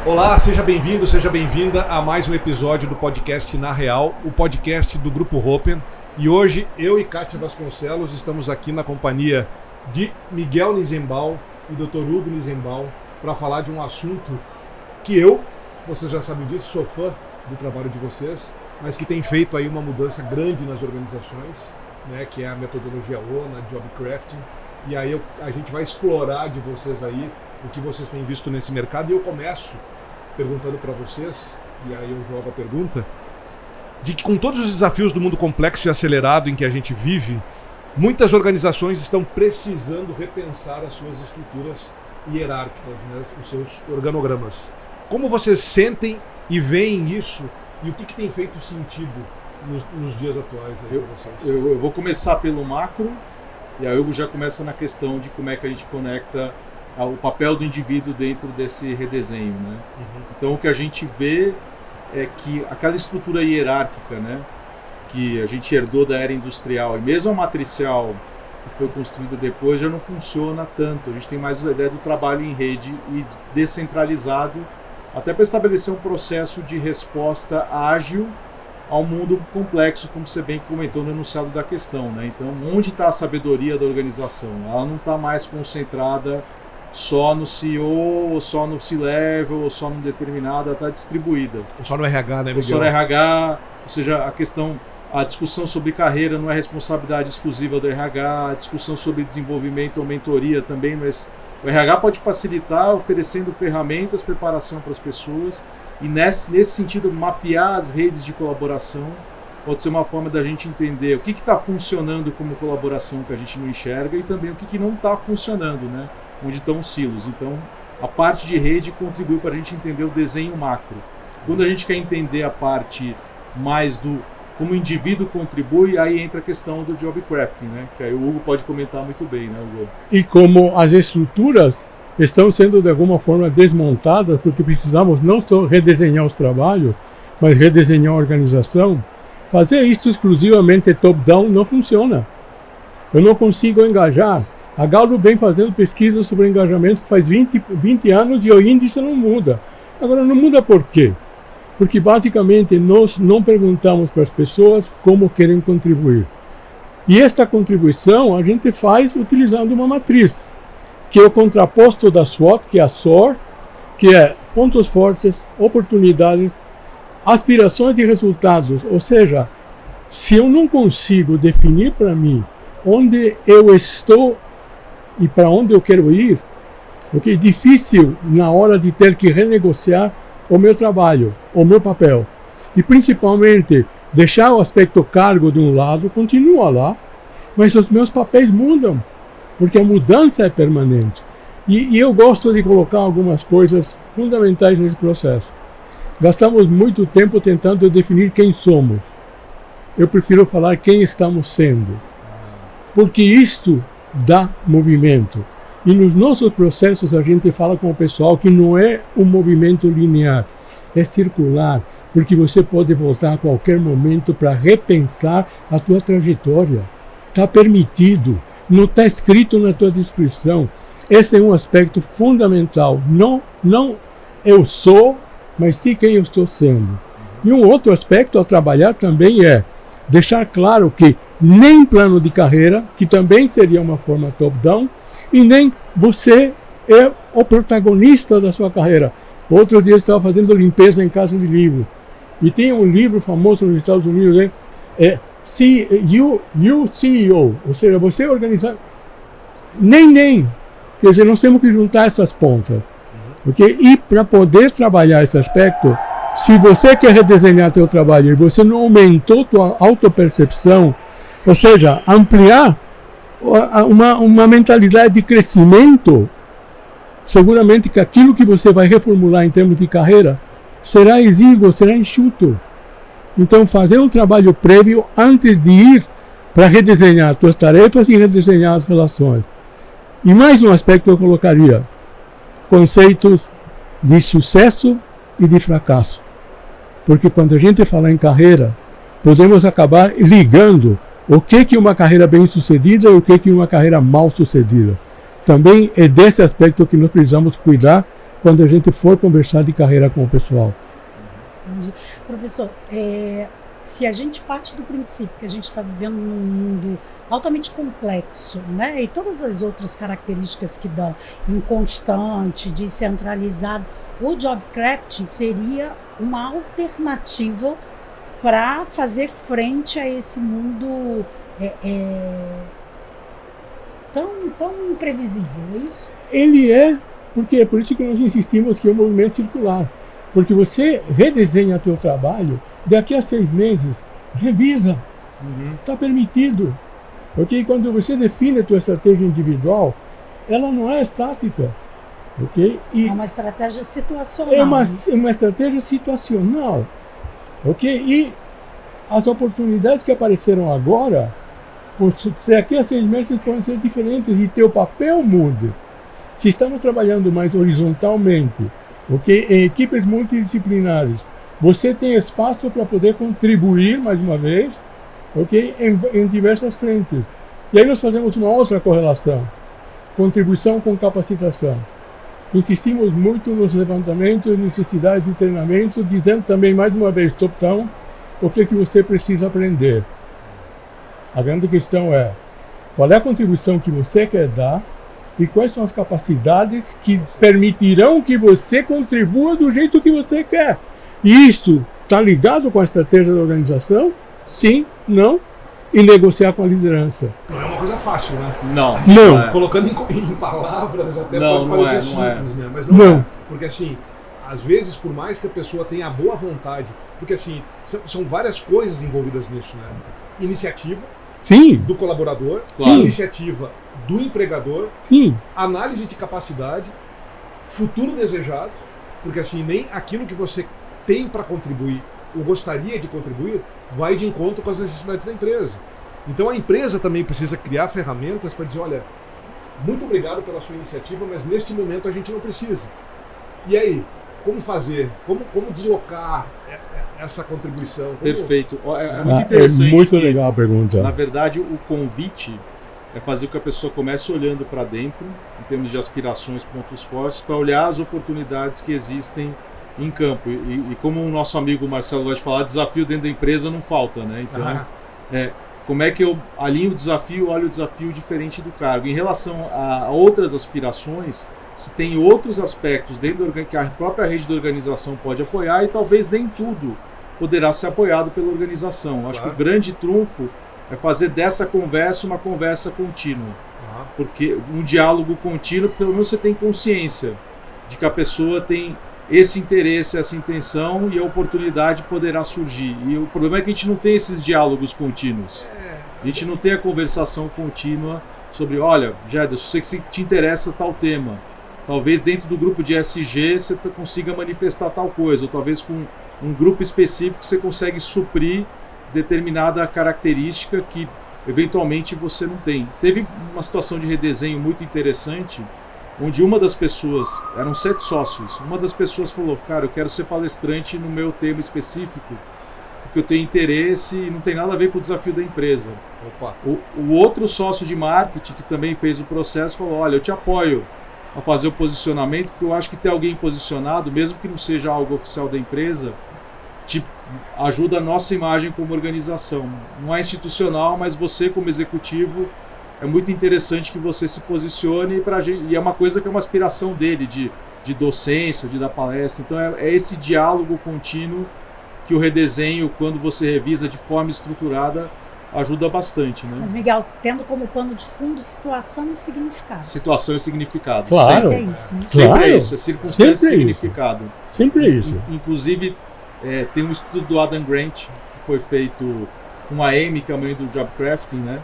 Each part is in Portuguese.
Olá, seja bem-vindo, seja bem-vinda a mais um episódio do podcast Na Real, o podcast do Grupo Hoppen. E hoje eu e Kátia Vasconcelos estamos aqui na companhia de Miguel Nizenbaum e Dr. Hugo Nizenbaum para falar de um assunto que vocês já sabem disso, sou fã do trabalho de vocês, mas que tem feito aí uma mudança grande nas organizações, né, que é a metodologia ONA, Job Crafting. E aí a gente vai explorar de vocês aí o que vocês têm visto nesse mercado. E eu começo perguntando para vocês, e aí eu jogo a pergunta, de que com todos os desafios do mundo complexo e acelerado em que a gente vive, muitas organizações estão precisando repensar as suas estruturas hierárquicas, né, os seus organogramas. Como vocês sentem e veem isso, e o que tem feito sentido nos dias atuais aí para vocês? Eu vou começar pelo macro, e aí o Hugo já começa na questão de como é que a gente conecta o papel do indivíduo dentro desse redesenho, né? Então o que a gente vê é que aquela estrutura hierárquica, né, que a gente herdou da era industrial, e mesmo a matricial que foi construída depois, já não funciona tanto. A gente tem mais a ideia do trabalho em rede e descentralizado, até para estabelecer um processo de resposta ágil ao mundo complexo, como você bem comentou no enunciado da questão, né? Então, onde está a sabedoria da organização? Ela não está mais concentrada só no CEO, ou só no C-Level, ou só no determinado, ela está distribuída. Só no RH, né, Miguel? Só no RH, ou seja, a discussão sobre carreira não é responsabilidade exclusiva do RH, a discussão sobre desenvolvimento ou mentoria também, mas o RH pode facilitar oferecendo ferramentas, preparação para as pessoas, e nesse sentido, mapear as redes de colaboração pode ser uma forma da gente entender o que está funcionando como colaboração que a gente não enxerga e também o que não está funcionando, né? Onde estão os silos. Então, a parte de rede contribuiu para a gente entender o desenho macro. Quando a gente quer entender a parte mais do como o indivíduo contribui, aí entra a questão do job crafting, né? Que aí o Hugo pode comentar muito bem, né, Hugo? E como as estruturas estão sendo de alguma forma desmontadas, porque precisamos não só redesenhar os trabalhos, mas redesenhar a organização, fazer isso exclusivamente top-down não funciona. Eu não consigo engajar. A Gallup vem fazendo pesquisa sobre engajamento faz 20 anos e o índice não muda. Agora, não muda por quê? Porque basicamente nós não perguntamos para as pessoas como querem contribuir. E esta contribuição a gente faz utilizando uma matriz, que é o contraposto da SWOT, que é a SOAR, que é pontos fortes, oportunidades, aspirações e resultados. Ou seja, se eu não consigo definir para mim onde eu estou e para onde eu quero ir, porque é difícil na hora de ter que renegociar o meu trabalho, o meu papel. E principalmente deixar o aspecto cargo de um lado, continua lá, mas os meus papéis mudam, porque a mudança é permanente. E eu gosto de colocar algumas coisas fundamentais nesse processo. Gastamos muito tempo tentando definir quem somos. Eu prefiro falar quem estamos sendo, porque isto dá movimento. E nos nossos processos a gente fala com o pessoal que não é um movimento linear, é circular, porque você pode voltar a qualquer momento para repensar a tua trajetória. Está permitido, não está escrito na tua descrição. Esse é um aspecto fundamental. Não eu sou, mas sim quem eu estou sendo. E um outro aspecto a trabalhar também é deixar claro que nem plano de carreira, que também seria uma forma top-down, e nem você é o protagonista da sua carreira. Outro dia eu estava fazendo limpeza em casa de livro, e tem um livro famoso nos Estados Unidos, né? You CEO, ou seja, você é organizado. Nem. Quer dizer, nós temos que juntar essas pontas. Okay? E para poder trabalhar esse aspecto, se você quer redesenhar seu trabalho e você não aumentou sua autopercepção, ou seja, ampliar uma mentalidade de crescimento, seguramente que aquilo que você vai reformular em termos de carreira será exíguo, será enxuto. Então, fazer um trabalho prévio antes de ir para redesenhar suas tarefas e redesenhar as relações. E mais um aspecto eu colocaria: conceitos de sucesso e de fracasso. Porque quando a gente fala em carreira, podemos acabar ligando o que é uma carreira bem-sucedida e o que é uma carreira mal-sucedida. Também é desse aspecto que nós precisamos cuidar quando a gente for conversar de carreira com o pessoal. Entendi. Professor, se a gente parte do princípio que a gente está vivendo num mundo altamente complexo, né, e todas as outras características que dão, inconstante, descentralizado, o job crafting seria uma alternativa para fazer frente a esse mundo tão imprevisível, é isso? Ele porque é por isso que nós insistimos que é um movimento circular. Porque você redesenha teu trabalho, daqui a 6 meses, revisa. Está permitido. Porque quando você define a tua estratégia individual, ela não é estática. Okay? É uma estratégia situacional. É uma estratégia situacional. Okay? E as oportunidades que apareceram agora, daqui a 6 meses podem ser diferentes e teu papel muda. Se estamos trabalhando mais horizontalmente, okay, em equipes multidisciplinares, você tem espaço para poder contribuir, mais uma vez, okay, em diversas frentes. E aí nós fazemos uma outra correlação. Contribuição com capacitação. Insistimos muito nos levantamentos, necessidades de treinamento, dizendo também, mais uma vez, top-down, o que você precisa aprender. A grande questão é, qual é a contribuição que você quer dar e quais são as capacidades que permitirão que você contribua do jeito que você quer. E isso está ligado com a estratégia da organização? Sim, não? E negociar com a liderança. Não é uma coisa fácil, né? Não. Colocando em palavras até pode parecer simples, né? Mas não é. Porque assim, às vezes, por mais que a pessoa tenha a boa vontade, porque assim, são várias coisas envolvidas nisso, né? Iniciativa, sim, do colaborador, claro. Iniciativa do empregador, sim, análise de capacidade, futuro desejado, porque assim, nem aquilo que você tem para contribuir ou gostaria de contribuir vai de encontro com as necessidades da empresa. Então a empresa também precisa criar ferramentas para dizer, olha, muito obrigado pela sua iniciativa, mas neste momento a gente não precisa. E aí, como fazer? Como deslocar essa contribuição? Perfeito. É muito interessante. É muito legal a pergunta. Na verdade, o convite é fazer com que a pessoa comece olhando para dentro, em termos de aspirações, pontos fortes, para olhar as oportunidades que existem em campo. E como o nosso amigo Marcelo gosta de falar, desafio dentro da empresa não falta, né? Então, como é que eu alinho o desafio, olho o desafio diferente do cargo? Em relação a outras aspirações, se tem outros aspectos dentro que a própria rede da organização pode apoiar e talvez nem tudo poderá ser apoiado pela organização. Acho que o grande trunfo é fazer dessa conversa uma conversa contínua. Porque um diálogo contínuo, pelo menos você tem consciência de que a pessoa tem esse interesse, essa intenção e a oportunidade poderá surgir. E o problema é que a gente não tem esses diálogos contínuos. A gente não tem a conversação contínua sobre, olha, Jeder, eu sei que te interessa tal tema. Talvez dentro do grupo de SG você consiga manifestar tal coisa, ou talvez com um grupo específico você consegue suprir determinada característica que eventualmente você não tem. Teve uma situação de redesenho muito interessante, onde uma das pessoas, eram 7 sócios, uma das pessoas falou, cara, eu quero ser palestrante no meu tema específico, porque eu tenho interesse e não tem nada a ver com o desafio da empresa. O outro sócio de marketing, que também fez o processo, falou, olha, eu te apoio a fazer o posicionamento, porque eu acho que ter alguém posicionado, mesmo que não seja algo oficial da empresa, te ajuda a nossa imagem como organização. Não é institucional, mas você como executivo, é muito interessante que você se posicione e é uma coisa que é uma aspiração dele, de docência, de dar palestra. Então é esse diálogo contínuo que o redesenho, quando você revisa de forma estruturada, ajuda bastante, né? Mas, Miguel, tendo como pano de fundo situação e significado. Situação e significado. Claro. Sempre é isso, né? Sempre é isso, é circunstância e significado. Sempre é isso. Inclusive, tem um estudo do Adam Grant, que foi feito com a Amy, que é a mãe do Job Crafting, né?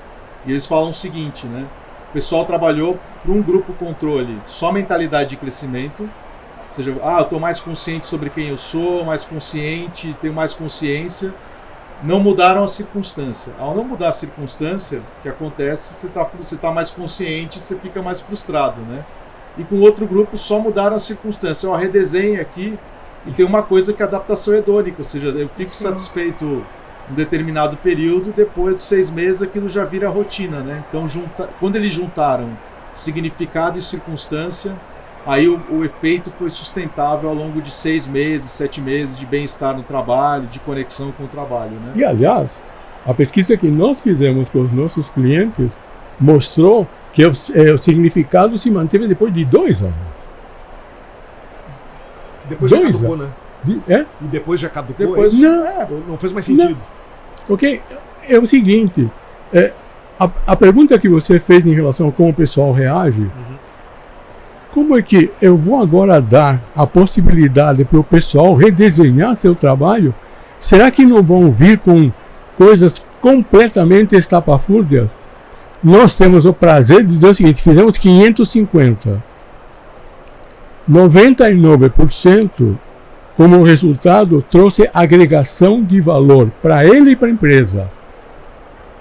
E eles falam o seguinte, né? O pessoal trabalhou para um grupo controle, só mentalidade de crescimento, ou seja, eu estou mais consciente sobre quem eu sou, mais consciente, tenho mais consciência. Não mudaram a circunstância. Ao não mudar a circunstância, o que acontece, você tá mais consciente, você fica mais frustrado, né? E com outro grupo só mudaram a circunstância. Eu redesenho aqui e tem uma coisa que a adaptação é hedônica, ou seja, eu fico satisfeito um determinado período, depois de 6 meses aquilo já vira rotina, né? Então, quando eles juntaram significado e circunstância, aí o efeito foi sustentável ao longo de 6 meses, 7 meses de bem-estar no trabalho, de conexão com o trabalho, né? E, aliás, a pesquisa que nós fizemos com os nossos clientes mostrou que o significado se manteve depois de 2 anos. Depois já caducou, né? E depois já caducou? Depois, não fez mais sentido. Não. Ok, é o seguinte, a pergunta que você fez em relação a como o pessoal reage, como é que eu vou agora dar a possibilidade para o pessoal redesenhar seu trabalho? Será que não vão vir com coisas completamente estapafúrdias? Nós temos o prazer de dizer o seguinte, fizemos 550. 99% como resultado trouxe agregação de valor para ele e para a empresa.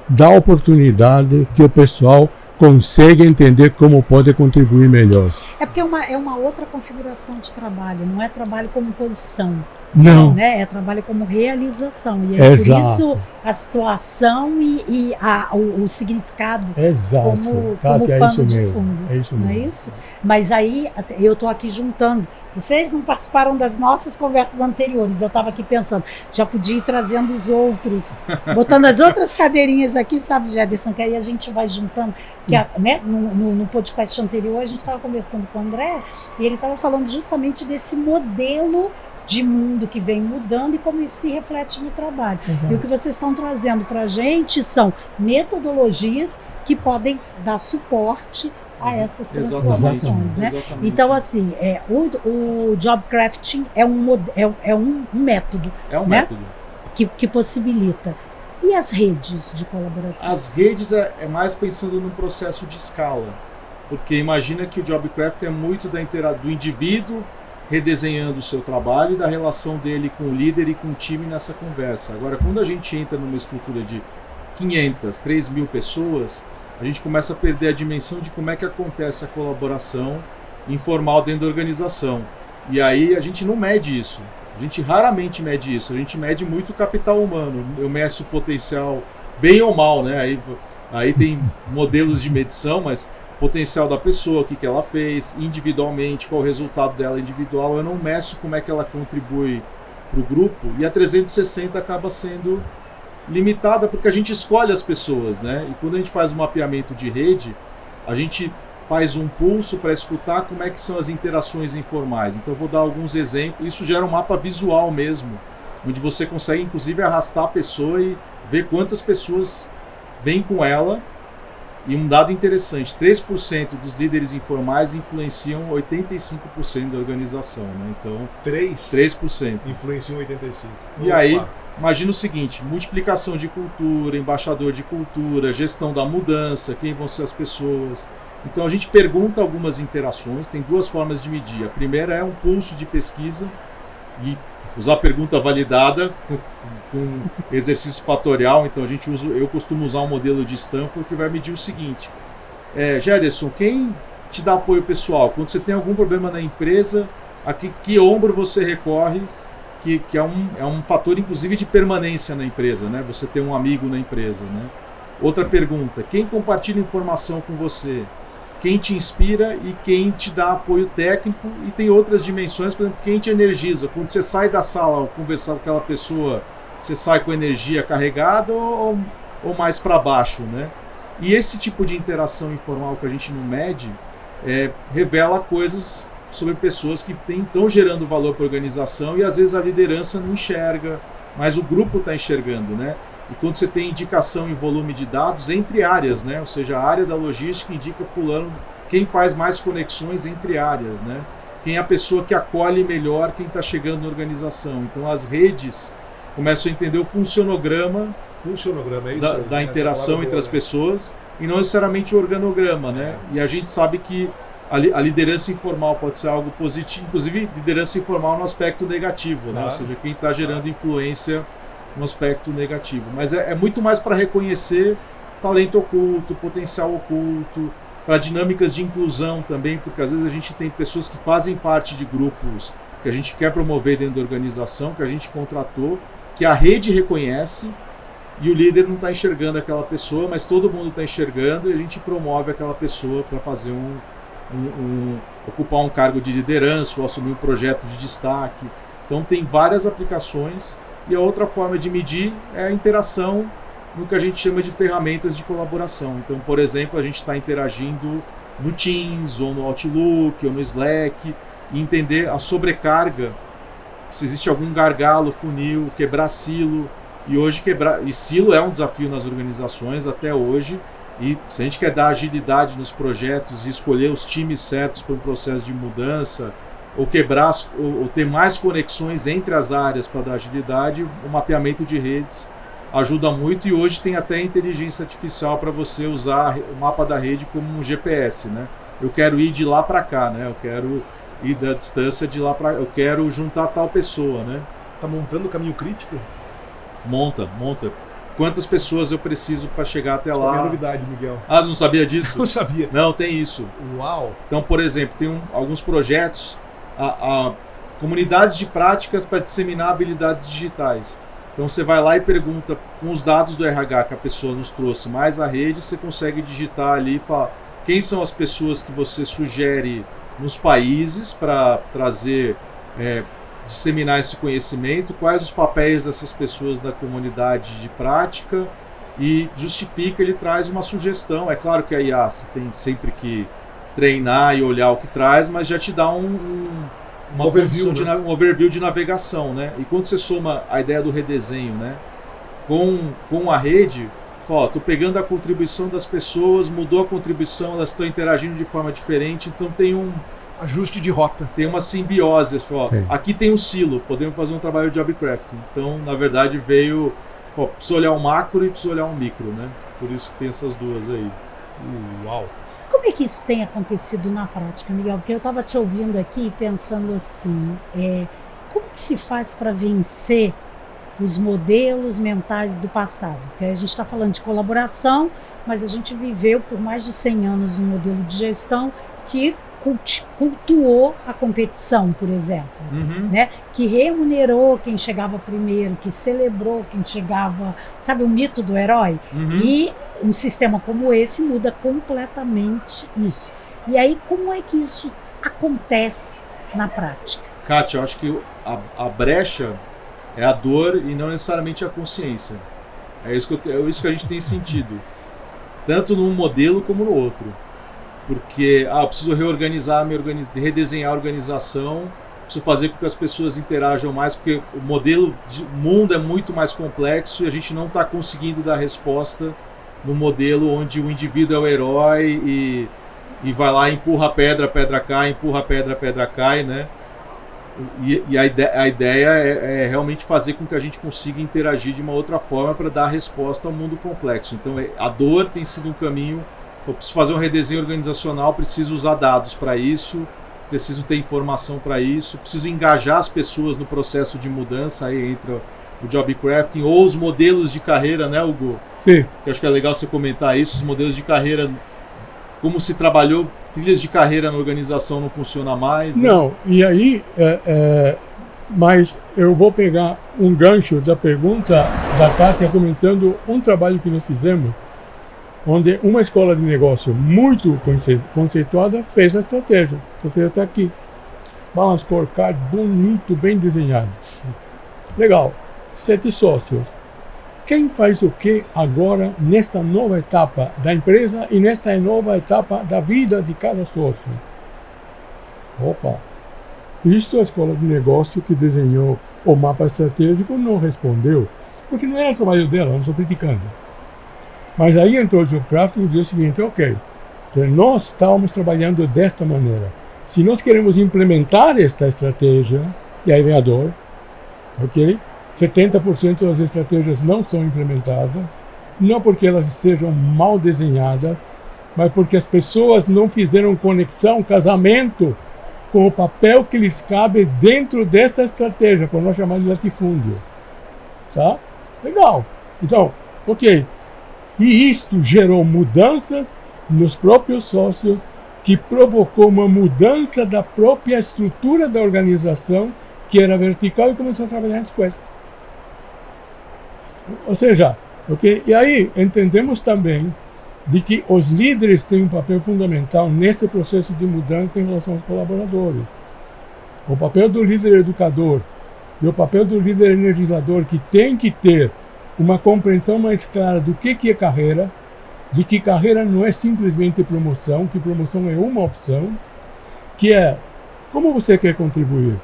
Dá oportunidade que o pessoal consegue entender como pode contribuir melhor. É porque é uma outra configuração de trabalho, não é trabalho como posição. Não. Né? É trabalho como realização. E é Exato. por isso a situação e o significado Exato. como Kátia, pano de fundo. É isso não mesmo. é isso? Mas aí, assim, eu estou aqui juntando. Vocês não participaram das nossas conversas anteriores. Eu estava aqui pensando, já podia ir trazendo os outros, botando as outras cadeirinhas aqui, sabe, Jederson, que aí a gente vai juntando. Que né, no podcast anterior a gente estava conversando com o André e ele estava falando justamente desse modelo de mundo que vem mudando e como isso se reflete no trabalho. Exato. E o que vocês estão trazendo para a gente são metodologias que podem dar suporte a essas transformações, né? Exatamente. Então, assim, o job crafting é um método, É um né? método. que possibilita. E as redes de colaboração? As redes é mais pensando no processo de escala, porque imagina que o job crafting é muito do indivíduo redesenhando o seu trabalho e da relação dele com o líder e com o time nessa conversa. Agora, quando a gente entra numa estrutura de 500, 3.000 pessoas, a gente começa a perder a dimensão de como é que acontece a colaboração informal dentro da organização. E aí a gente não mede isso. A gente raramente mede isso. A gente mede muito o capital humano. Eu meço o potencial bem ou mal, né? Aí tem modelos de medição, mas potencial da pessoa, o que ela fez individualmente, qual o resultado dela individual. Eu não meço como é que ela contribui para o grupo. E a 360 acaba sendo limitada porque a gente escolhe as pessoas, né? E quando a gente faz um mapeamento de rede, a gente faz um pulso para escutar como é que são as interações informais. Então eu vou dar alguns exemplos. Isso gera um mapa visual mesmo, onde você consegue inclusive arrastar a pessoa e ver quantas pessoas vêm com ela. E um dado interessante, 3% dos líderes informais influenciam 85% da organização, né? Então, 3% influenciam 85%. E aí, imagina o seguinte, multiplicação de cultura, embaixador de cultura, gestão da mudança, quem vão ser as pessoas. Então a gente pergunta algumas interações, tem 2 formas de medir. A primeira é um pulso de pesquisa e usar a pergunta validada com exercício fatorial. Então eu costumo usar um modelo de Stanford que vai medir o seguinte: Jederson, quem te dá apoio pessoal? Quando você tem algum problema na empresa, a que ombro você recorre? Que é um fator inclusive de permanência na empresa, né? Você ter um amigo na empresa, né? Outra pergunta: quem compartilha informação com você? Quem te inspira e quem te dá apoio técnico? E tem outras dimensões, por exemplo, quem te energiza. Quando você sai da sala ao conversar com aquela pessoa, você sai com energia carregada ou mais para baixo, né? E esse tipo de interação informal que a gente não mede revela coisas sobre pessoas que estão gerando valor para a organização e às vezes a liderança não enxerga, mas o grupo está enxergando, né? E quando você tem indicação em volume de dados entre áreas, né? Ou seja, a área da logística indica fulano, quem faz mais conexões entre áreas, né? Quem é a pessoa que acolhe melhor quem está chegando na organização. Então as redes começam a entender o funcionograma é isso, da interação entre as pessoas e não necessariamente o organograma, né? E a gente sabe que a liderança informal pode ser algo positivo, inclusive liderança informal no aspecto negativo, né? Ou seja, quem está gerando influência no aspecto negativo. Mas é muito mais para reconhecer talento oculto, potencial oculto, para dinâmicas de inclusão também, porque às vezes a gente tem pessoas que fazem parte de grupos que a gente quer promover dentro da organização, que a gente contratou, que a rede reconhece e o líder não está enxergando aquela pessoa, mas todo mundo está enxergando e a gente promove aquela pessoa para fazer ocupar um cargo de liderança ou assumir um projeto de destaque. Então tem várias aplicações. E a outra forma de medir é a interação no que a gente chama de ferramentas de colaboração. Então, por exemplo, a gente está interagindo no Teams, ou no Outlook, ou no Slack, e entender a sobrecarga, se existe algum gargalo, funil, quebrar silo. E hoje silo é um desafio nas organizações até hoje. E se a gente quer dar agilidade nos projetos e escolher os times certos para um processo de mudança, ou quebrar, ou ter mais conexões entre as áreas para dar agilidade, o mapeamento de redes ajuda muito. E hoje tem até inteligência artificial para você usar o mapa da rede como um GPS, né? Eu quero ir de lá para cá, né? Eu quero ir da distância de lá para... Eu quero juntar tal pessoa, né? Tá montando o caminho crítico? Monta. Quantas pessoas eu preciso para chegar até lá? Isso é novidade, Miguel. Ah, não sabia disso? Não sabia. Não, tem isso. Uau! Então, por exemplo, tem alguns projetos, comunidades de práticas para disseminar habilidades digitais. Então você vai lá e pergunta, com os dados do RH que a pessoa nos trouxe, mais a rede, você consegue digitar ali e falar quem são as pessoas que você sugere nos países para trazer, disseminar esse conhecimento, quais os papéis dessas pessoas na comunidade de prática, e justifica, ele traz uma sugestão. É claro que a IA você tem sempre que treinar e olhar o que traz, mas já te dá um overview de navegação, né? E quando você soma a ideia do redesenho, né, com a rede, você fala, tô pegando a contribuição das pessoas, mudou a contribuição, elas estão interagindo de forma diferente, então tem um ajuste de rota. Tem uma simbiose. Aqui tem um silo, podemos fazer um trabalho de job crafting. Então, na verdade, precisa olhar um macro e precisa olhar um micro, né? Por isso que tem essas duas aí. Uau! Como é que isso tem acontecido na prática, Miguel? Porque eu estava te ouvindo aqui pensando assim, como que se faz para vencer os modelos mentais do passado? Porque a gente está falando de colaboração, mas a gente viveu por mais de 100 anos um modelo de gestão que cultuou a competição, por exemplo, né? Que remunerou quem chegava primeiro, que celebrou quem chegava, sabe, o mito do herói? E um sistema como esse muda completamente isso. E aí, como é que isso acontece na prática? Kátia, eu acho que a brecha é a dor e não necessariamente a consciência. É isso que a gente tem sentido, tanto num modelo como no outro. Porque eu preciso reorganizar, redesenhar a organização, preciso fazer com que as pessoas interajam mais, porque o mundo é muito mais complexo e a gente não está conseguindo dar resposta no modelo onde o indivíduo é o herói e vai lá e empurra a pedra cai, empurra a pedra cai, né? E a ideia é realmente fazer com que a gente consiga interagir de uma outra forma para dar resposta ao mundo complexo. Então a dor tem sido um caminho. Eu preciso fazer um redesenho organizacional, preciso usar dados para isso, preciso ter informação para isso, preciso engajar as pessoas no processo de mudança, aí entra o job crafting ou os modelos de carreira, né, Hugo? Sim. Que acho que é legal você comentar isso, os modelos de carreira, como se trabalhou, trilhas de carreira na organização não funciona mais. Né? Não, e aí, mas eu vou pegar um gancho da pergunta da Kátia comentando um trabalho que nós fizemos, onde uma escola de negócio muito conceituada fez a estratégia. A estratégia está aqui. Balance scorecard bonito, bem desenhado. Legal. 7 sócios. Quem faz o que agora nesta nova etapa da empresa e nesta nova etapa da vida de cada sócio? Opa! Isto a escola de negócio que desenhou o mapa estratégico não respondeu, porque não era o trabalho dela, não estou criticando. Mas aí entrou o job crafting e disse o seguinte, ok, então nós estávamos trabalhando desta maneira. Se nós queremos implementar esta estratégia, e aí vem a dor, ok? 70% das estratégias não são implementadas, não porque elas sejam mal desenhadas, mas porque as pessoas não fizeram conexão, casamento com o papel que lhes cabe dentro dessa estratégia, por nós chamar de latifúndio. Tá? Legal. Então, ok. E isto gerou mudanças nos próprios sócios, que provocou uma mudança da própria estrutura da organização, que era vertical, e começou a trabalhar em squad. Ou seja, okay? E aí entendemos também de que os líderes têm um papel fundamental nesse processo de mudança em relação aos colaboradores. O papel do líder educador e o papel do líder energizador, que tem que ter uma compreensão mais clara do que é carreira, de que carreira não é simplesmente promoção, que promoção é uma opção, que é como você quer contribuir,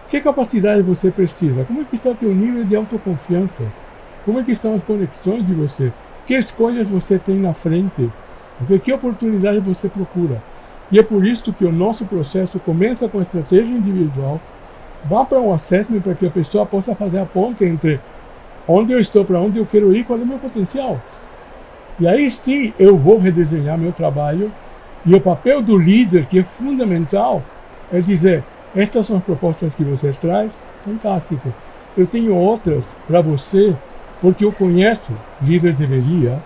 que capacidade você precisa, como é que está o teu nível de autoconfiança, como é que estão as conexões de você, que escolhas você tem na frente, que oportunidade você procura. E é por isso que o nosso processo começa com a estratégia individual, vá para um assessment para que a pessoa possa fazer a ponte entre onde eu estou, para onde eu quero ir, qual é o meu potencial. E aí sim eu vou redesenhar meu trabalho, e o papel do líder, que é fundamental, é dizer, estas são as propostas que você traz, fantástico. Eu tenho outras para você, porque eu conheço, líder deveria,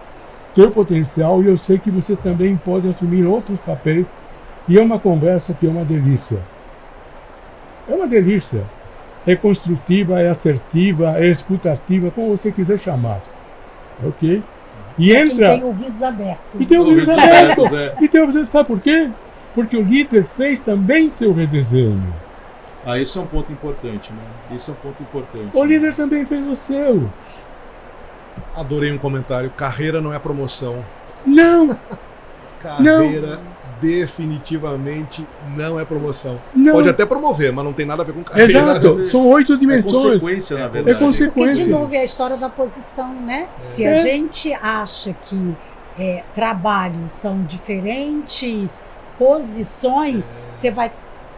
teu potencial, e eu sei que você também pode assumir outros papéis, e é uma conversa que é uma delícia. É uma delícia. É construtiva, é assertiva, é escutativa, como você quiser chamar. Ok? E entra... Tem ouvidos abertos. E tem ouvidos abertos. E tem ouvidos abertos. Sabe por quê? Porque o líder fez também seu redesenho. Isso é um ponto importante, né? Isso é um ponto importante. O líder também fez o seu. Adorei um comentário. Carreira não é promoção. Não! Carreira definitivamente não é promoção. Não. Pode até promover, mas não tem nada a ver com carreira. Exato. São 8 dimensões. É consequência, na verdade. É consequência. Porque, de novo, é a história da posição, né? Se a gente acha que trabalhos são diferentes posições, você vai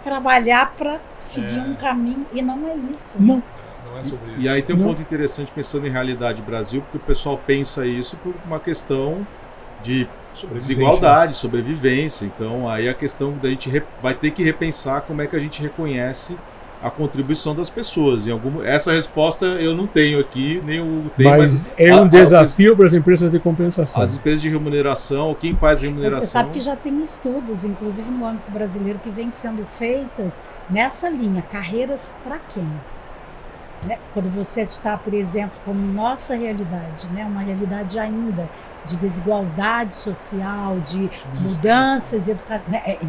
trabalhar para seguir um caminho, e não é isso. Não. Não é sobre isso. E aí tem um ponto interessante pensando em realidade Brasil, porque o pessoal pensa isso por uma questão de desigualdade, sobrevivência. Então aí a questão da gente vai ter que repensar como é que a gente reconhece a contribuição das pessoas. Essa resposta eu não tenho aqui, nem o tem, mas é um desafio para as empresas de compensação. As empresas de remuneração, ou quem faz remuneração. Você sabe que já tem estudos, inclusive no âmbito brasileiro, que vêm sendo feitas nessa linha, carreiras para quem? Né? Quando você está, por exemplo, como nossa realidade, né? Uma realidade ainda de desigualdade social, de mudanças,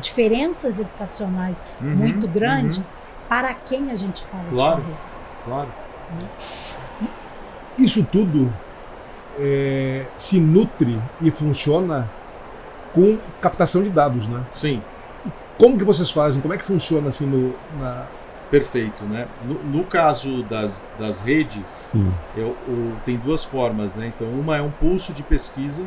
diferenças educacionais muito grandes, para quem a gente fala de carreira? Claro. Isso tudo se nutre e funciona com captação de dados, né? Sim. Como que vocês fazem? Como é que funciona assim Perfeito, né? No caso das redes, tem duas formas, né? Então, uma é um pulso de pesquisa,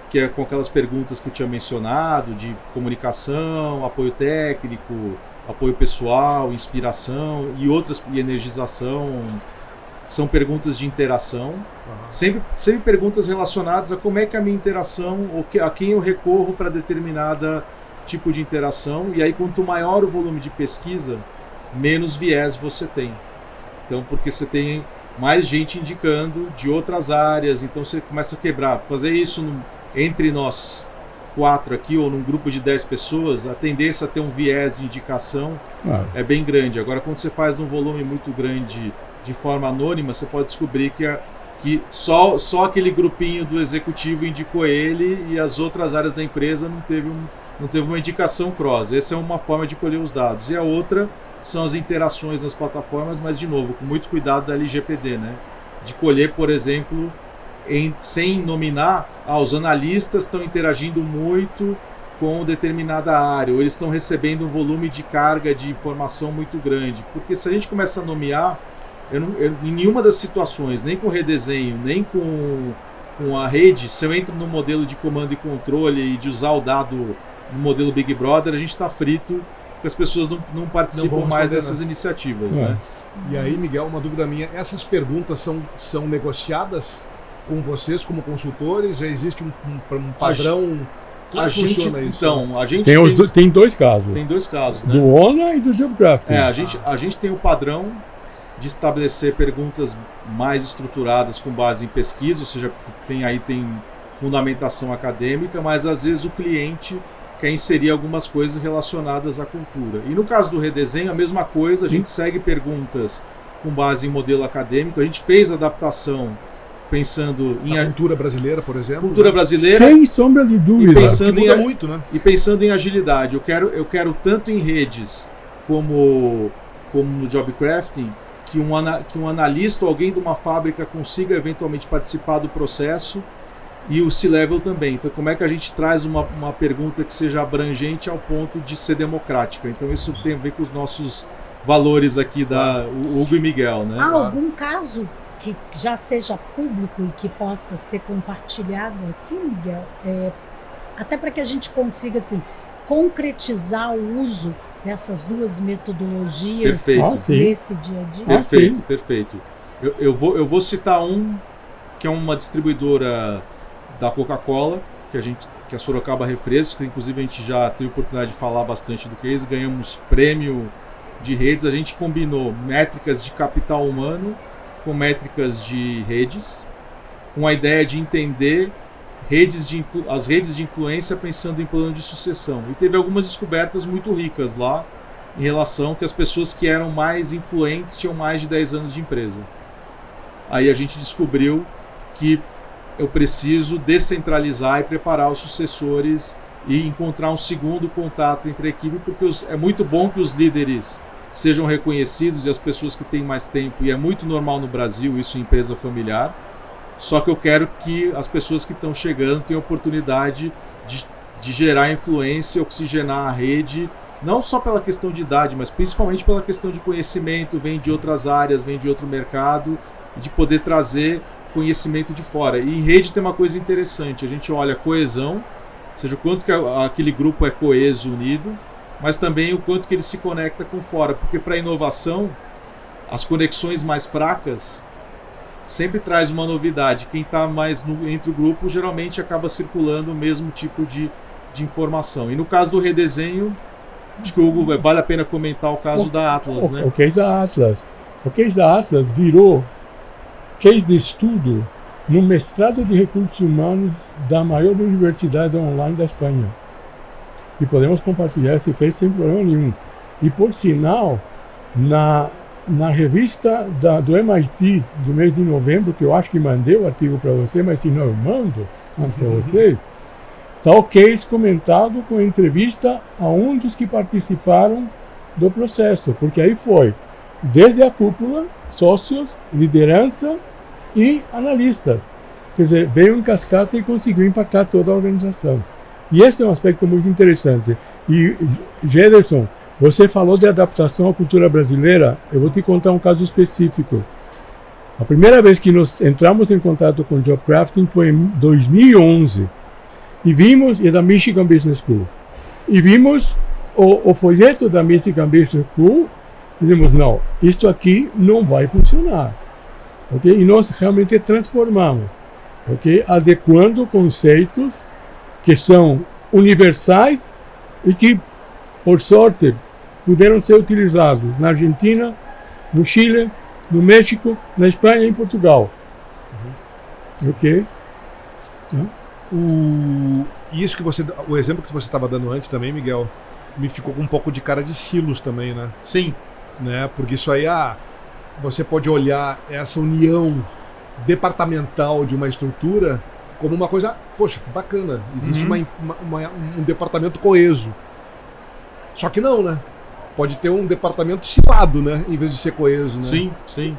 que é com aquelas perguntas que eu tinha mencionado, de comunicação, apoio técnico, apoio pessoal, inspiração e energização. São perguntas de interação, sempre perguntas relacionadas a como é que a minha interação, ou a quem eu recorro para determinada tipo de interação, e aí quanto maior o volume de pesquisa, menos viés você tem. Então, porque você tem mais gente indicando de outras áreas, então você começa a quebrar. Fazer isso entre nós 4 aqui, ou num grupo de 10 pessoas, a tendência a ter um viés de indicação é bem grande. Agora, quando você faz num volume muito grande de forma anônima, você pode descobrir que só aquele grupinho do executivo indicou ele, e as outras áreas da empresa não teve uma indicação cross. Essa é uma forma de colher os dados. E a outra são as interações nas plataformas, mas, de novo, com muito cuidado da LGPD, né? De colher, por exemplo, sem nominar, os analistas estão interagindo muito com determinada área, ou eles estão recebendo um volume de carga de informação muito grande. Porque se a gente começa a nomear, em nenhuma das situações, nem com redesenho, nem com a rede, se eu entro no modelo de comando e controle e de usar o dado no modelo Big Brother, a gente está frito, porque as pessoas não participam mais dessas iniciativas. Né? E aí, Miguel, uma dúvida minha, essas perguntas são negociadas com vocês como consultores? Já existe um padrão? Como funciona isso? Então, a gente tem dois casos. Tem dois casos, né? Do ONA e do Geographic. A gente tem o padrão de estabelecer perguntas mais estruturadas com base em pesquisa, ou seja, tem fundamentação acadêmica, mas às vezes o cliente quer inserir algumas coisas relacionadas à cultura. E no caso do redesenho, a mesma coisa, a gente segue perguntas com base em modelo acadêmico, a gente fez adaptação pensando em a cultura brasileira, por exemplo. Cultura brasileira. Sem sombra de dúvida. E pensando muda muito, né? E pensando em agilidade. Eu quero tanto em redes como no job crafting, que um analista ou alguém de uma fábrica consiga eventualmente participar do processo, e o C-Level também. Então, como é que a gente traz uma pergunta que seja abrangente ao ponto de ser democrática? Então, isso tem a ver com os nossos valores aqui o Hugo e Miguel, né? Há algum caso que já seja público e que possa ser compartilhado aqui, Miguel? Até para que a gente consiga, assim, concretizar o uso dessas duas metodologias nesse dia a dia? Perfeito. Eu vou citar que é uma distribuidora da Coca-Cola, que a Sorocaba Refrescos, que inclusive a gente já teve a oportunidade de falar bastante do case, ganhamos prêmio de redes. A gente combinou métricas de capital humano com métricas de redes, com a ideia de entender as redes de influência pensando em plano de sucessão. E teve algumas descobertas muito ricas lá, em relação que as pessoas que eram mais influentes tinham mais de 10 anos de empresa. Aí a gente descobriu que eu preciso descentralizar e preparar os sucessores e encontrar um segundo contato entre a equipe, porque é muito bom que os líderes sejam reconhecidos e as pessoas que têm mais tempo, e é muito normal no Brasil isso em empresa familiar, só que eu quero que as pessoas que estão chegando tenham oportunidade de gerar influência, oxigenar a rede, não só pela questão de idade, mas principalmente pela questão de conhecimento, vem de outras áreas, vem de outro mercado, e de poder trazer conhecimento de fora. E em rede tem uma coisa interessante, a gente olha a coesão, ou seja, o quanto que aquele grupo é coeso, unido, mas também o quanto que ele se conecta com fora, porque para a inovação, as conexões mais fracas sempre traz uma novidade. Quem está mais entre o grupo geralmente acaba circulando o mesmo tipo de informação. E no caso do redesenho, acho que vale a pena comentar o caso da Atlas, né? O case da Atlas. O case da Atlas virou case de estudo no mestrado de recursos humanos da maior universidade online da Espanha. E podemos compartilhar esse case sem problema nenhum. E por sinal, na revista do MIT do mês de novembro, que eu acho que mandei o artigo para você, mas se não eu mando para você, está o case comentado com entrevista a um dos que participaram do processo, porque aí foi desde a cúpula, sócios, liderança e analistas. Quer dizer, veio em cascata e conseguiu impactar toda a organização. E esse é um aspecto muito interessante. E, Gederson, você falou de adaptação à cultura brasileira. Eu vou te contar um caso específico. A primeira vez que nós entramos em contato com Job Crafting foi em 2011. E vimos, é da Michigan Business School, e vimos o folheto da Michigan Business School, e dizemos, não, isto aqui não vai funcionar. Okay? E nós realmente transformamos, okay? Adequando conceitos que são universais e que, por sorte, puderam ser utilizados na Argentina, no Chile, no México, na Espanha e em Portugal. Ok? O exemplo que você estava dando antes também, Miguel, me ficou com um pouco de cara de silos também, né? Sim. Né? Porque isso aí, você pode olhar essa união departamental de uma estrutura como uma coisa, poxa, que bacana, existe um departamento coeso. Só que não, né? Pode ter um departamento cilado, né? Em vez de ser coeso, né? Sim, sim.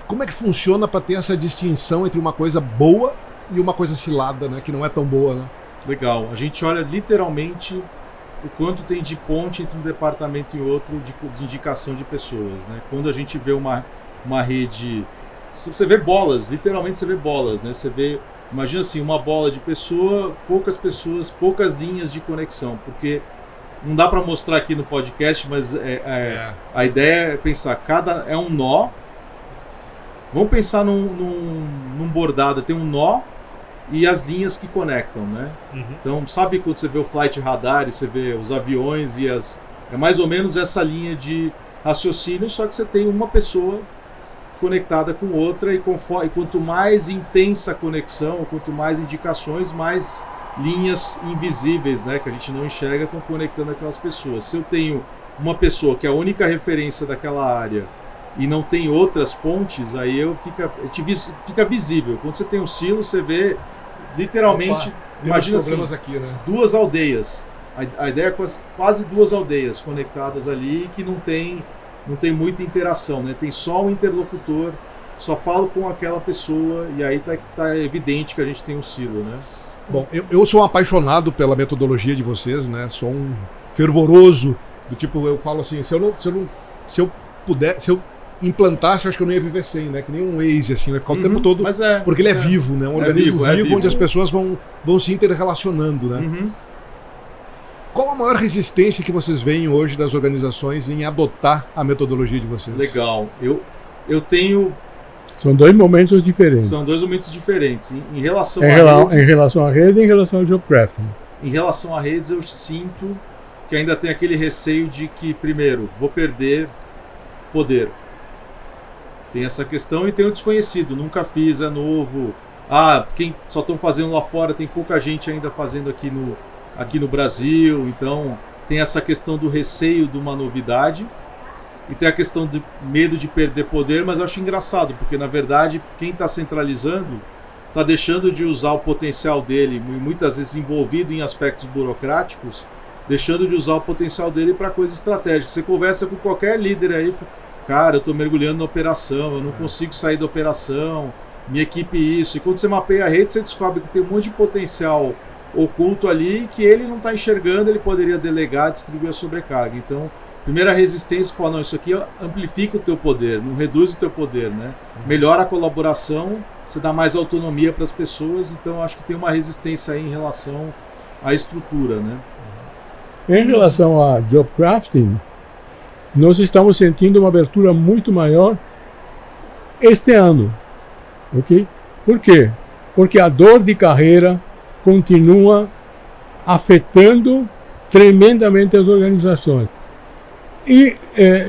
Como é que funciona para ter essa distinção entre uma coisa boa e uma coisa cilada, né? Que não é tão boa, né? Legal. A gente olha literalmente o quanto tem de ponte entre um departamento e outro de indicação de pessoas, né? Quando a gente vê uma rede, você vê bolas, literalmente você vê bolas, né? Você vê, imagina assim, uma bola de poucas pessoas, poucas linhas de conexão, porque não dá para mostrar aqui no podcast, mas a ideia é pensar, é um nó. Vamos pensar num bordado, tem um nó e as linhas que conectam, né? Então, sabe quando você vê o flight radar e você vê os aviões e é mais ou menos essa linha de raciocínio, só que você tem uma pessoa conectada com outra e quanto mais intensa a conexão, quanto mais indicações, mais linhas invisíveis, né, que a gente não enxerga, estão conectando aquelas pessoas. Se eu tenho uma pessoa que é a única referência daquela área e não tem outras pontes, aí fica visível. Quando você tem um silo, você vê literalmente, imagina assim, aqui, né? 2 aldeias. A ideia é quase 2 aldeias conectadas ali que não tem muita interação, né? Tem só um interlocutor, só falo com aquela pessoa e aí tá evidente que a gente tem um silo, né? Bom, eu sou um apaixonado pela metodologia de vocês, né? Sou um fervoroso do tipo, eu falo assim, se eu implantasse, eu acho que eu não ia viver sem, né? Que nem um Waze, assim, vai ficar o tempo todo. Porque ele é vivo, né? Um organismo vivo onde as pessoas vão se interrelacionando, né? Uhum. Qual a maior resistência que vocês veem hoje das organizações em adotar a metodologia de vocês? Legal. Eu tenho... São 2 momentos diferentes. São 2 momentos diferentes. Em relação em relação à rede e em relação ao job crafting. Em relação a redes, eu sinto que ainda tem aquele receio de que, primeiro, vou perder poder. Tem essa questão e tem o desconhecido. Nunca fiz, é novo. Quem só estão fazendo lá fora, tem pouca gente ainda fazendo aqui no Brasil. Então, tem essa questão do receio de uma novidade. E tem a questão de medo de perder poder, mas eu acho engraçado, porque na verdade quem está centralizando está deixando de usar o potencial dele, muitas vezes envolvido em aspectos burocráticos, deixando de usar o potencial dele para coisas estratégicas. Você conversa com qualquer líder aí, cara, eu estou mergulhando na operação, eu não consigo sair da operação, minha equipe isso. E quando você mapeia a rede, você descobre que tem um monte de potencial oculto ali que ele não está enxergando, ele poderia delegar, distribuir a sobrecarga. Então, primeira resistência, fala, não, isso aqui amplifica o teu poder, não reduz o teu poder, né? Melhora a colaboração, você dá mais autonomia para as pessoas, então acho que tem uma resistência aí em relação à estrutura, né? Em relação a job crafting, nós estamos sentindo uma abertura muito maior este ano, ok? Por quê? Porque a dor de carreira continua afetando tremendamente as organizações. E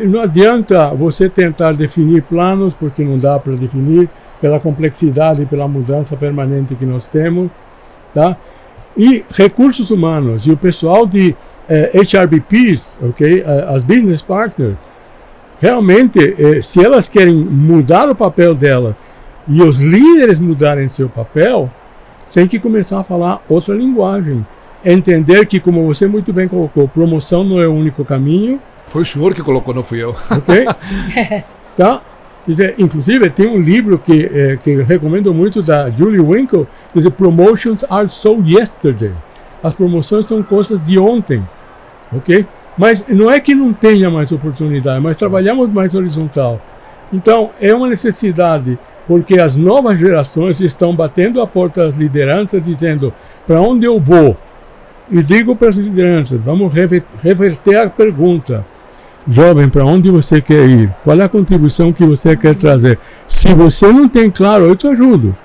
não adianta você tentar definir planos, porque não dá para definir, pela complexidade e pela mudança permanente que nós temos, tá? E recursos humanos, e o pessoal de HRBPs, ok? As business partners, realmente, se elas querem mudar o papel dela e os líderes mudarem seu papel, tem que começar a falar outra linguagem. Entender que, como você muito bem colocou, promoção não é o único caminho. Foi o senhor que colocou, não fui eu. Ok? Tá? Inclusive, tem um livro que eu recomendo muito, da Julie Winkle, que diz Promotions are so yesterday. As promoções são coisas de ontem. Ok? Mas não é que não tenha mais oportunidade, mas trabalhamos mais horizontal. Então, é uma necessidade, porque as novas gerações estão batendo a porta das lideranças, dizendo, para onde eu vou? E digo para as lideranças, vamos reverter a pergunta. Jovem, para onde você quer ir? Qual é a contribuição que você quer trazer? Se você não tem claro, eu te ajudo.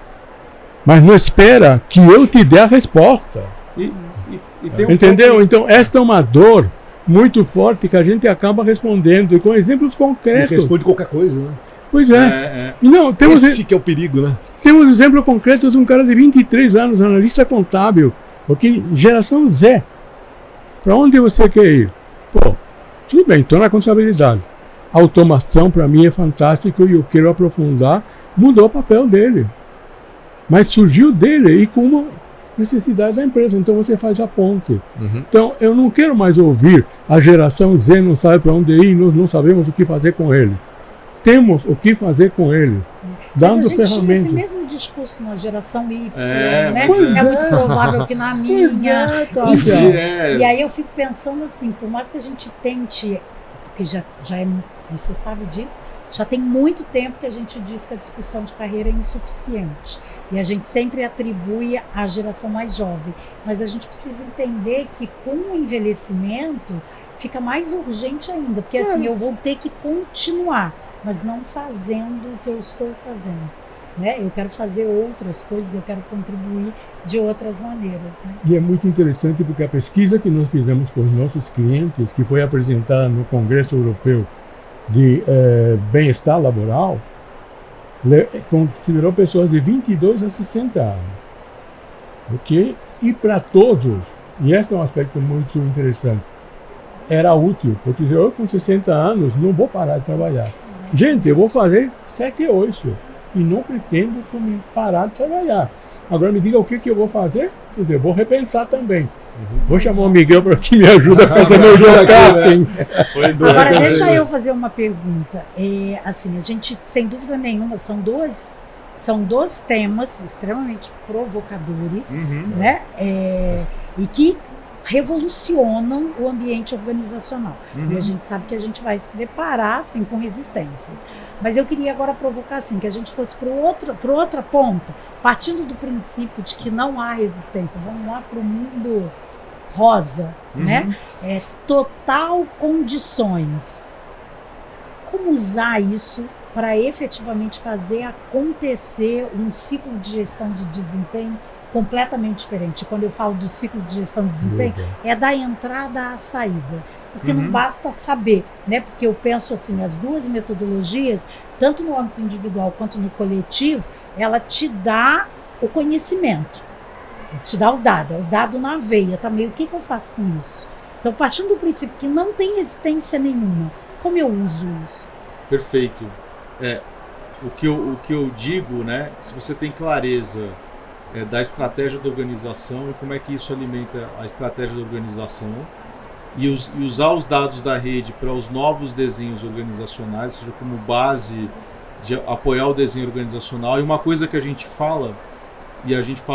Mas não espera que eu te dê a resposta. Entendeu? Então, esta é uma dor muito forte que a gente acaba respondendo, e com exemplos concretos. E responde qualquer coisa, né? Pois é. E não, esse que é o perigo, né? Temos um exemplo concreto de um cara de 23 anos, analista contábil, porque geração Z. Para onde você quer ir? Pô, tudo bem, estou na contabilidade. A automação para mim é fantástico e eu quero aprofundar. Mudou o papel dele. Mas surgiu dele e com uma necessidade da empresa. Então você faz a ponte. Uhum. Então eu não quero mais ouvir a geração Z não sabe para onde ir, nós não sabemos o que fazer com ele. Temos o que fazer com ele. Dando ferramentas. Tinha esse mesmo discurso na geração Y, né? É muito provável que na minha. Enfim. E aí eu fico pensando assim, por mais que a gente tente, porque já é, você sabe disso, já tem muito tempo que a gente diz que a discussão de carreira é insuficiente. E a gente sempre atribui à geração mais jovem. Mas a gente precisa entender que com o envelhecimento fica mais urgente ainda. Porque assim, eu vou ter que continuar, mas não fazendo o que eu estou fazendo, né? Eu quero fazer outras coisas, eu quero contribuir de outras maneiras, né? E é muito interessante porque a pesquisa que nós fizemos com os nossos clientes, que foi apresentada no Congresso Europeu de Bem-Estar Laboral, considerou pessoas de 22 a 60 anos. Ok? E para todos, e esse é um aspecto muito interessante, era útil, porque eu com 60 anos não vou parar de trabalhar. Gente, eu vou fazer 7 a 8 e não pretendo parar de trabalhar. Agora me diga o que eu vou fazer, quer dizer, eu vou repensar também. Vou chamar o Miguel para que me ajude a fazer meu casting. Agora, deixa eu fazer uma pergunta. Assim, a gente, sem dúvida nenhuma, são dois temas extremamente provocadores, né? E que revolucionam o ambiente organizacional. E a gente sabe que a gente vai se deparar assim, com resistências. Mas eu queria agora provocar assim, que a gente fosse para outra ponta, partindo do princípio de que não há resistência. Vamos lá para o mundo rosa, né? Total condições. Como usar isso para efetivamente fazer acontecer um ciclo de gestão de desempenho completamente diferente? Quando eu falo do ciclo de gestão de desempenho, é da entrada à saída. Porque não basta saber, né? Porque eu penso assim, as duas metodologias, tanto no âmbito individual quanto no coletivo, ela te dá o conhecimento, te dá o dado na veia também. O que eu faço com isso? Então, partindo do princípio que não tem resistência nenhuma, como eu uso isso? Perfeito. O que eu digo, né? Se você tem clareza da estratégia da organização e como é que isso alimenta a estratégia da organização, e usar os dados da rede para os novos desenhos organizacionais, seja como base de apoiar o desenho organizacional. E uma coisa que a gente fala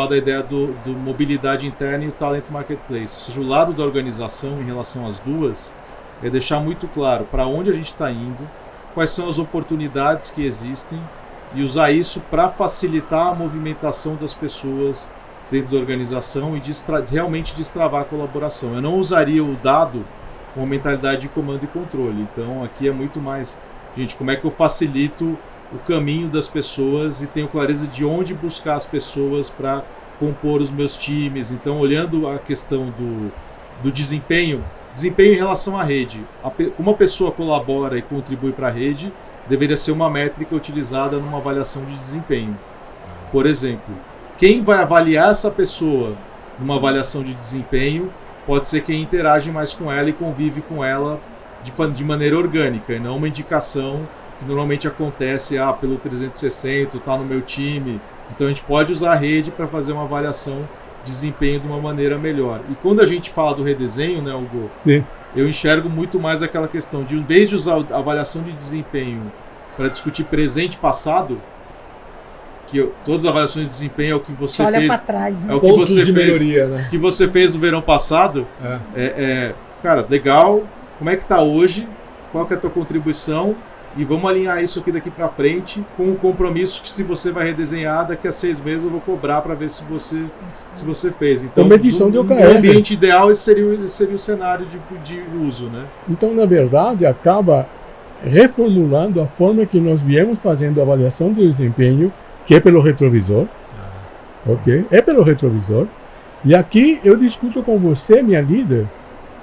da ideia do mobilidade interna e o talent marketplace, ou seja, o lado da organização em relação às duas, é deixar muito claro para onde a gente está indo, quais são as oportunidades que existem, e usar isso para facilitar a movimentação das pessoas dentro da organização e realmente destravar a colaboração. Eu não usaria o dado com mentalidade de comando e controle. Então aqui é muito mais, gente, como é que eu facilito o caminho das pessoas e tenho clareza de onde buscar as pessoas para compor os meus times. Então, olhando a questão do desempenho em relação à rede, como a pessoa colabora e contribui para a rede, deveria ser uma métrica utilizada numa avaliação de desempenho. Por exemplo, quem vai avaliar essa pessoa numa avaliação de desempenho pode ser quem interage mais com ela e convive com ela de maneira orgânica, e não uma indicação que normalmente acontece pelo 360, está no meu time. Então a gente pode usar a rede para fazer uma avaliação de desempenho de uma maneira melhor. E quando a gente fala do redesenho, né, Hugo? Sim. Eu enxergo muito mais aquela questão de, em vez de usar a avaliação de desempenho para discutir presente e passado, que todas as avaliações de desempenho é o que você olha fez. Para trás, né? É o que você fez, melhoria, né? que você fez no verão passado. Cara, legal. Como é que tá hoje? Qual que é a tua contribuição? E vamos alinhar isso aqui daqui para frente com o compromisso que, se você vai redesenhar, daqui a 6 meses eu vou cobrar para ver se você fez. Então, medição no ambiente ideal, esse seria o cenário de uso, né? Então, na verdade, acaba reformulando a forma que nós viemos fazendo a avaliação do desempenho, que é pelo retrovisor. Ok? É pelo retrovisor. E aqui eu discuto com você, minha líder,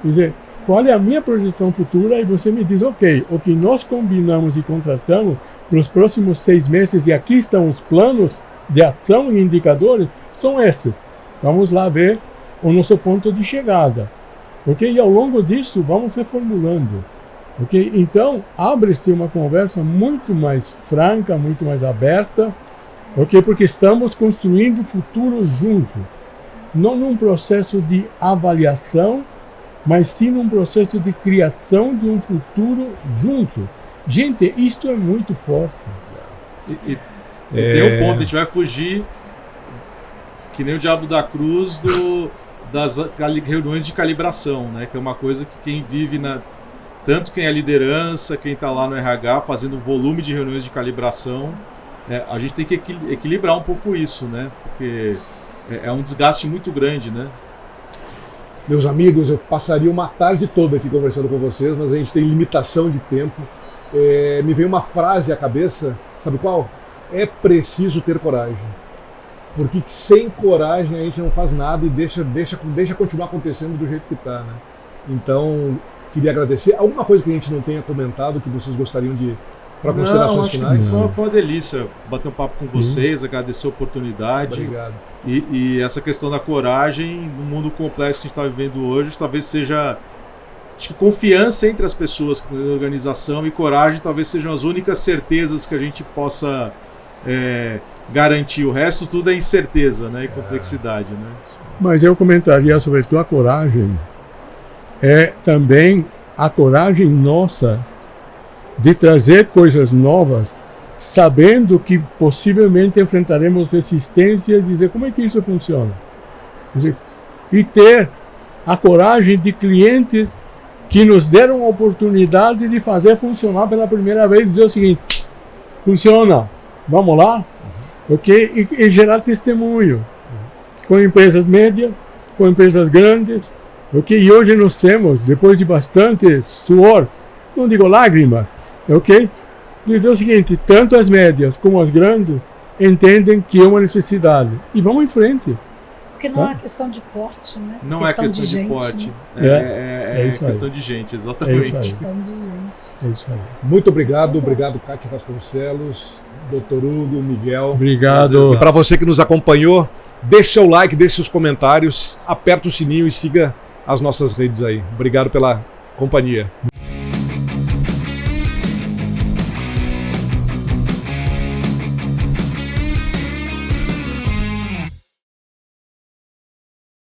dizer, qual é a minha projeção futura, e você me diz, ok, o que nós combinamos e contratamos para os próximos 6 meses, e aqui estão os planos de ação e indicadores, são estes. Vamos lá ver o nosso ponto de chegada. Ok? E ao longo disso, vamos reformulando. Ok? Então, abre-se uma conversa muito mais franca, muito mais aberta, ok? Porque estamos construindo o futuro junto. Não num processo de avaliação, mas sim num processo de criação de um futuro junto. Gente, isto é muito forte. E tem um ponto, a gente vai fugir, que nem o diabo da cruz, das reuniões de calibração, né? Que é uma coisa que quem vive tanto quem é liderança, quem está lá no RH fazendo um volume de reuniões de calibração, a gente tem que equilibrar um pouco isso, né? Porque é um desgaste muito grande, né? Meus amigos, eu passaria uma tarde toda aqui conversando com vocês, mas a gente tem limitação de tempo. Me veio uma frase à cabeça, sabe qual? É preciso ter coragem. Porque sem coragem a gente não faz nada e deixa continuar acontecendo do jeito que está, né? Então, queria agradecer. Alguma coisa que a gente não tenha comentado que vocês gostariam de... para considerações finais? Foi uma delícia bater um papo com vocês, agradecer a oportunidade. Obrigado. E essa questão da coragem, no mundo complexo que a gente está vivendo hoje, talvez seja acho que confiança entre as pessoas que estão na organização e coragem talvez sejam as únicas certezas que a gente possa garantir. O resto tudo é incerteza, né, e complexidade, né? Mas eu comentaria sobre a tua coragem. É também a coragem nossa de trazer coisas novas, sabendo que possivelmente enfrentaremos resistência e dizer como é que isso funciona. Quer dizer, e ter a coragem de clientes que nos deram a oportunidade de fazer funcionar pela primeira vez, dizer o seguinte: funciona, vamos lá, ok? E gerar testemunho com empresas médias, com empresas grandes, ok? E hoje nós temos, depois de bastante suor, não digo lágrima, ok? Dizer o seguinte: tanto as médias como as grandes entendem que é uma necessidade e vamos em frente. Porque não é uma questão de porte, né? Não é questão de porte. Né? É questão de gente, exatamente. É questão de gente. É isso aí. Muito obrigado. Obrigado, Kátia Vasconcelos, Dr. Hugo, Miguel. Obrigado. E para você que nos acompanhou, deixe seu like, deixe seus comentários, aperta o sininho e siga as nossas redes aí. Obrigado pela companhia.